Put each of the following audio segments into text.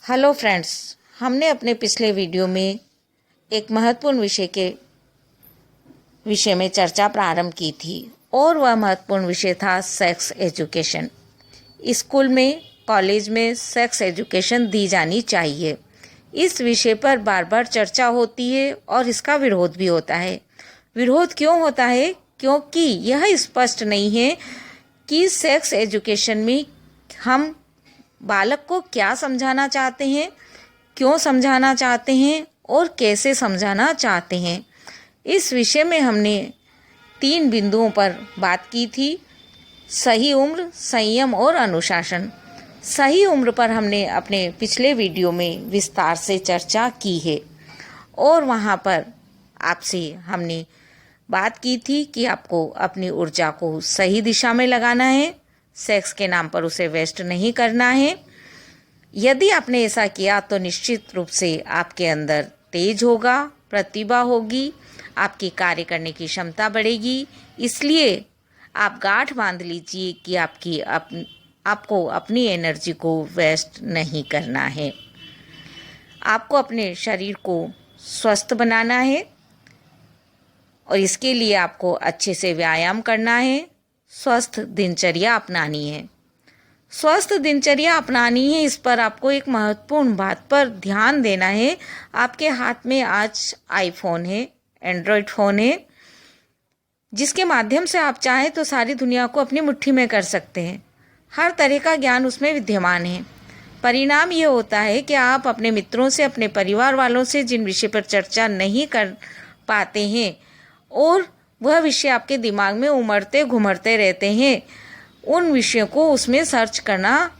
Hello friends, हमने अपने पिछले वीडियो में एक महत्वपूर्ण विषय में चर्चा प्रारंभ की थी और वह महत्वपूर्ण विषय था सेक्स एजुकेशन। स्कूल में, कॉलेज में सेक्स एजुकेशन दी जानी चाहिए। इस विषय पर बार बार चर्चा होती है और इसका विरोध भी होता है। विरोध क्यों होता है? क्योंकि यह स्पष्ट नहीं है कि सेक्स एजुकेशन में हम बालक को क्या समझाना चाहते हैं, क्यों समझाना चाहते हैं और कैसे समझाना चाहते हैं। इस विषय में हमने 3 बिंदुओं पर बात की थी: सही उम्र, संयम और अनुशासन। सही उम्र पर हमने अपने पिछले वीडियो में विस्तार से चर्चा की है और वहाँ पर आपसे हमने बात की थी कि आपको अपनी ऊर्जा को सही दिशा में लगाना है, सेक्स के नाम पर उसे वेस्ट नहीं करना है। यदि आपने ऐसा किया तो निश्चित रूप से आपके अंदर तेज होगा, प्रतिभा होगी, आपकी कार्य करने की क्षमता बढ़ेगी। इसलिए आप गांठ बांध लीजिए कि आपको अपनी एनर्जी को वेस्ट नहीं करना है। आपको अपने शरीर को स्वस्थ बनाना है और इसके लिए आपको अच्छे से व्यायाम करना है, स्वस्थ दिनचर्या अपनानी है। स्वस्थ दिनचर्या अपनानी है, इस पर आपको एक महत्वपूर्ण बात पर ध्यान देना है। आपके हाथ में आज आईफोन है, एंड्रॉयड फ़ोन है, जिसके माध्यम से आप चाहें तो सारी दुनिया को अपनी मुट्ठी में कर सकते हैं। हर तरह का ज्ञान उसमें विद्यमान है। परिणाम ये होता है कि आप अपने मित्रों से, अपने परिवार वालों से जिन विषय पर चर्चा नहीं कर पाते हैं और वह विषय आपके दिमाग में उमड़ते घुमड़ते रहते हैं, उन विषयों को उसमें सर्च करना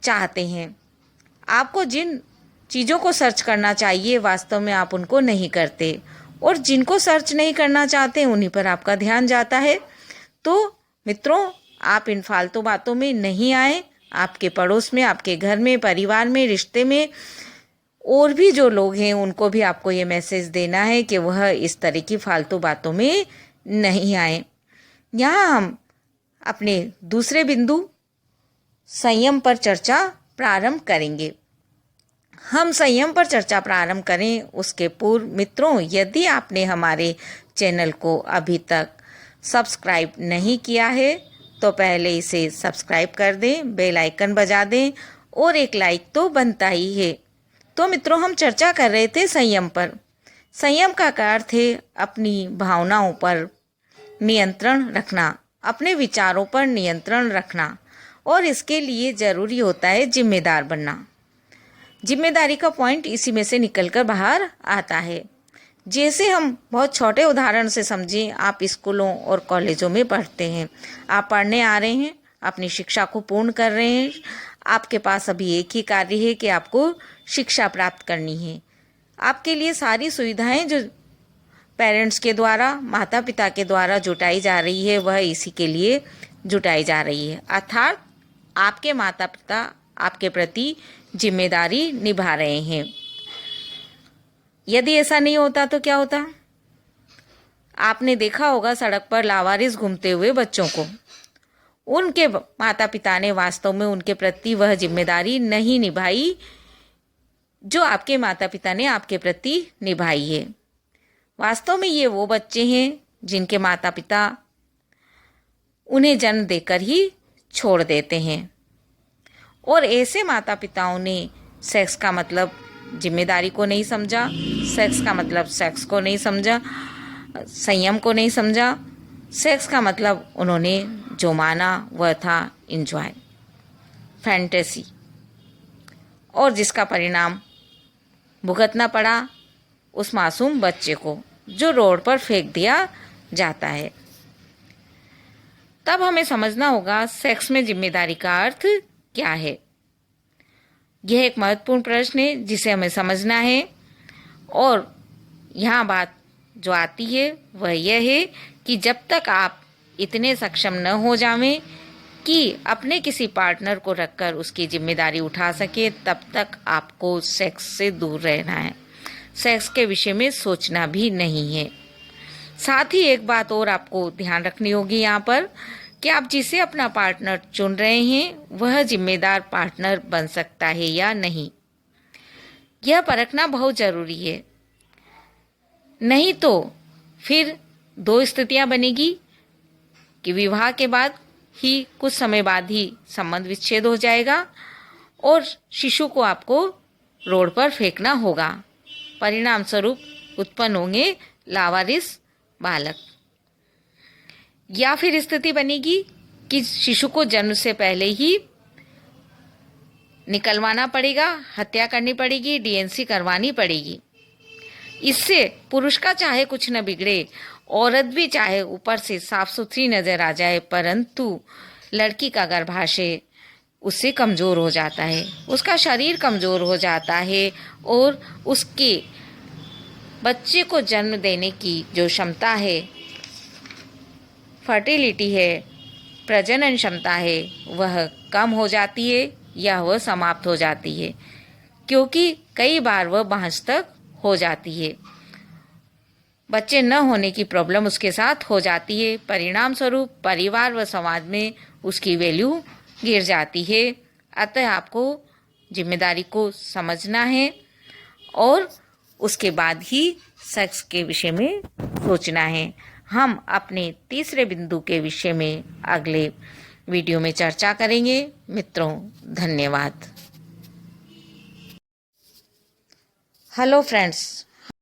चाहते हैं। आपको जिन चीज़ों को सर्च करना चाहिए वास्तव में आप उनको नहीं करते, और जिनको सर्च नहीं करना चाहते उन्हीं पर आपका ध्यान जाता है। तो मित्रों, आप इन फालतू बातों में नहीं आए। आपके पड़ोस में, आपके घर में, परिवार में, रिश्ते में और भी जो लोग हैं उनको भी आपको ये मैसेज देना है कि वह इस तरह की फालतू बातों में नहीं आए। यहाँ हम अपने दूसरे बिंदु संयम पर चर्चा प्रारंभ करेंगे। हम संयम पर चर्चा प्रारंभ करें उसके पूर्व मित्रों, यदि आपने हमारे चैनल को अभी तक सब्सक्राइब नहीं किया है तो पहले इसे सब्सक्राइब कर दें, बेल आइकन बजा दें और एक लाइक तो बनता ही है। तो मित्रों, हम चर्चा कर रहे थे संयम पर। संयम का अर्थ है अपनी भावनाओं पर नियंत्रण रखना, अपने विचारों पर नियंत्रण रखना, और इसके लिए ज़रूरी होता है जिम्मेदार बनना। जिम्मेदारी का पॉइंट इसी में से निकलकर बाहर आता है। जैसे हम बहुत छोटे उदाहरण से समझें, आप स्कूलों और कॉलेजों में पढ़ते हैं, आप पढ़ने आ रहे हैं, अपनी शिक्षा को पूर्ण कर रहे हैं। आपके पास अभी एक ही कार्य है कि आपको शिक्षा प्राप्त करनी है। आपके लिए सारी सुविधाएं जो पेरेंट्स के द्वारा, माता पिता के द्वारा जुटाई जा रही है, वह इसी के लिए जुटाई जा रही है। अर्थात आपके माता पिता आपके प्रति जिम्मेदारी निभा रहे हैं। यदि ऐसा नहीं होता तो क्या होता? आपने देखा होगा सड़क पर लावारिस घूमते हुए बच्चों को। उनके माता पिता ने वास्तव में उनके प्रति वह जिम्मेदारी नहीं निभाई जो आपके माता पिता ने आपके प्रति निभाई है। वास्तव में ये वो बच्चे हैं जिनके माता पिता उन्हें जन्म देकर ही छोड़ देते हैं, और ऐसे माता पिताओं ने सेक्स का मतलब जिम्मेदारी को नहीं समझा, सेक्स का मतलब सेक्स को नहीं समझा, संयम को नहीं समझा। सेक्स का मतलब उन्होंने जो माना वह था एंजॉय, फैंटेसी, और जिसका परिणाम भुगतना पड़ा उस मासूम बच्चे को जो रोड पर फेंक दिया जाता है। तब हमें समझना होगा सेक्स में जिम्मेदारी का अर्थ क्या है। यह एक महत्वपूर्ण प्रश्न है जिसे हमें समझना है, और यहाँ बात जो आती है वह यह है कि जब तक आप इतने सक्षम न हो जावें कि अपने किसी पार्टनर को रखकर उसकी जिम्मेदारी उठा सके, तब तक आपको सेक्स से दूर रहना है। सेक्स के विषय में सोचना भी नहीं है। साथ ही एक बात और आपको ध्यान रखनी होगी यहाँ पर कि आप जिसे अपना पार्टनर चुन रहे हैं वह जिम्मेदार पार्टनर बन सकता है या नहीं, यह परखना बहुत ज़रूरी है। नहीं तो फिर दो स्थितियां बनेगी कि विवाह के बाद ही कुछ समय बाद ही संबंध विच्छेद हो जाएगा और शिशु को आपको रोड पर फेंकना होगा। परिणाम स्वरूप उत्पन्न होंगे लावारिस बालक। या फिर स्थिति बनेगी कि शिशु को जन्म से पहले ही निकलवाना पड़ेगा, हत्या करनी पड़ेगी, डीएनसी करवानी पड़ेगी। इससे पुरुष का चाहे कुछ न बिगड़े, औरत भी चाहे ऊपर से साफ सुथरी नजर आ जाए, परंतु लड़की का गर्भाशय उससे कमज़ोर हो जाता है, उसका शरीर कमज़ोर हो जाता है और उसके बच्चे को जन्म देने की जो क्षमता है, फर्टिलिटी है, प्रजनन क्षमता है, वह कम हो जाती है या वह समाप्त हो जाती है, क्योंकि कई बार वह बांझ तक हो जाती है। बच्चे न होने की प्रॉब्लम उसके साथ हो जाती है। परिणाम स्वरूप परिवार व समाज में उसकी वैल्यू गिर जाती है। अतः आपको जिम्मेदारी को समझना है और उसके बाद ही सेक्स के विषय में सोचना है। हम अपने तीसरे बिंदु के विषय में अगले वीडियो में चर्चा करेंगे। मित्रों, धन्यवाद। Hello friends,